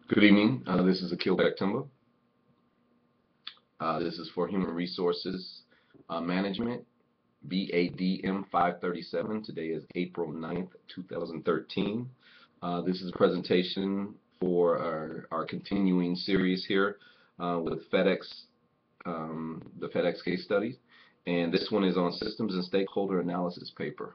Good evening. This is Akil Bektumba. This is for Human Resources Management, BADM 537. Today is April 9th, 2013. This is a presentation for our continuing series here with FedEx, the FedEx case studies. And this one is on Systems and Stakeholder Analysis paper.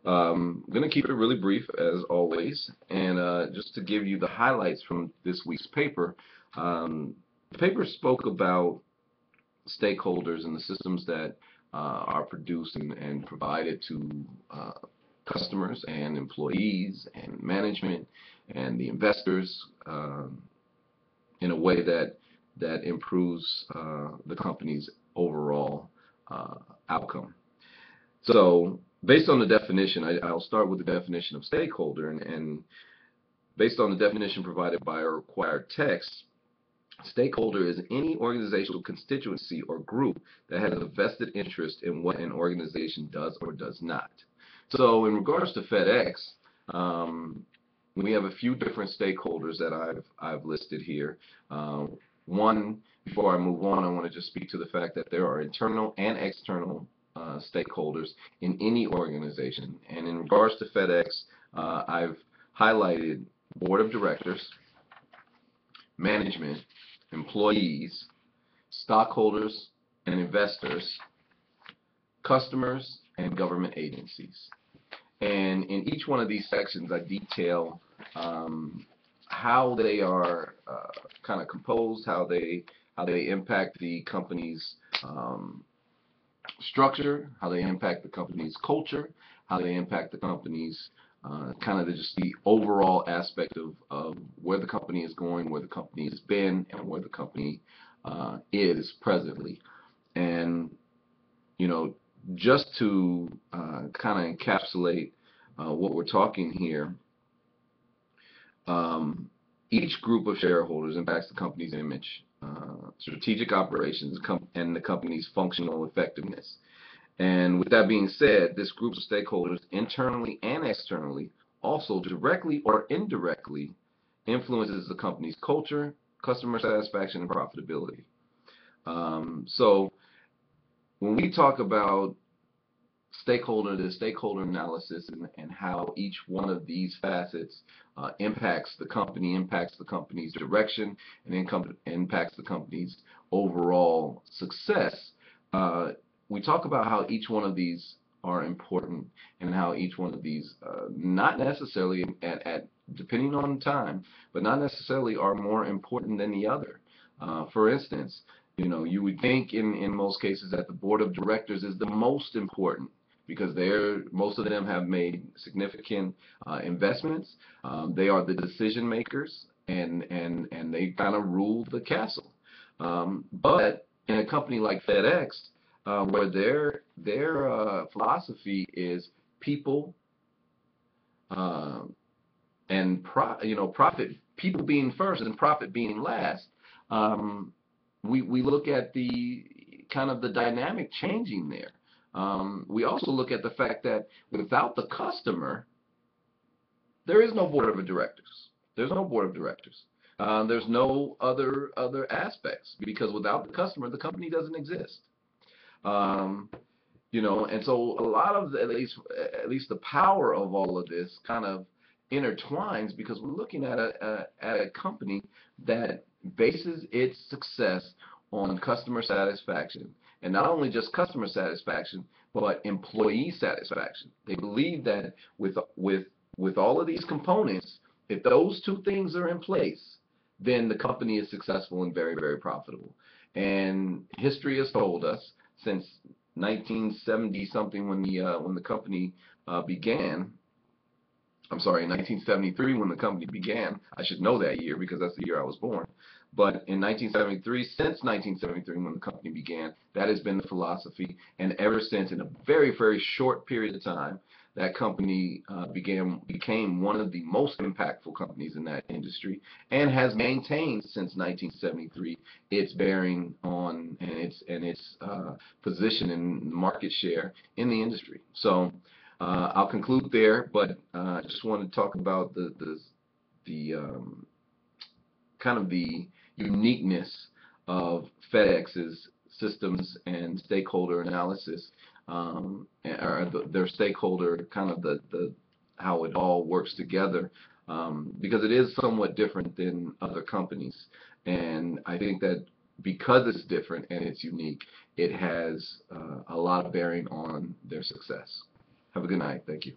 I'm going to keep it really brief as always, and just to give you the highlights from this week's paper. The paper spoke about stakeholders and the systems that are produced and provided to customers and employees and management and the investors in a way that improves the company's overall outcome. So based on the definition, I'll start with the definition of stakeholder, and based on the definition provided by our required text, stakeholder is any organizational constituency or group that has a vested interest in what an organization does or does not. So in regards to FedEx, we have a few different stakeholders that I've listed here. One, before I move on, I want to just speak to the fact that there are internal and external stakeholders in any organization. And in regards to FedEx, I've highlighted board of directors, management, employees, stockholders and investors, customers, and government agencies. And in each one of these sections, I detail how they are kind of composed, how they impact the company's structure, how they impact the company's culture, how they impact the company's kind of just the overall aspect of where the company is going, where the company has been, and where the company is presently. And, you know, just to kind of encapsulate what we're talking here, each group of shareholders impacts the company's image, strategic operations, and the company's functional effectiveness. And with that being said, this group of stakeholders, internally and externally, also directly or indirectly influences the company's culture, customer satisfaction, and profitability. So when we talk about the stakeholder analysis and how each one of these facets impacts the company's direction, and impacts the company's overall success, we talk about how each one of these are important, and how each one of these not necessarily depending on time, but not necessarily are more important than the other. For instance, you know, you would think in most cases that the board of directors is the most important, because most of them have made significant investments. They are the decision makers, and they kind of rule the castle. But in a company like FedEx, where their philosophy is people and profit, people being first and profit being last, we look at the kind of the dynamic changing there. We also look at the fact that without the customer, there is no board of directors. There's no board of directors. There's no other aspects, because without the customer, the company doesn't exist. You know, and so a lot of at least the power of all of this kind of intertwines, because we're looking at a company that bases its success on customer satisfaction, and not only just customer satisfaction, but employee satisfaction. They believe that with all of these components, if those two things are in place, then the company is successful and very, very profitable. And history has told us since 1970 something, when the company began. I'm sorry, in 1973 when the company began. I should know that year because that's the year I was born. But in 1973, since 1973 when the company began, that has been the philosophy. And ever since, in a very, very short period of time, that company became one of the most impactful companies in that industry, and has maintained since 1973 its bearing on and its position and market share in the industry. So I'll conclude there, but I just want to talk about the kind of the uniqueness of FedEx's systems and stakeholder analysis, or their stakeholder kind of the how it all works together, because it is somewhat different than other companies. And I think that because it's different and it's unique, it has a lot of bearing on their success. Have a good night. Thank you.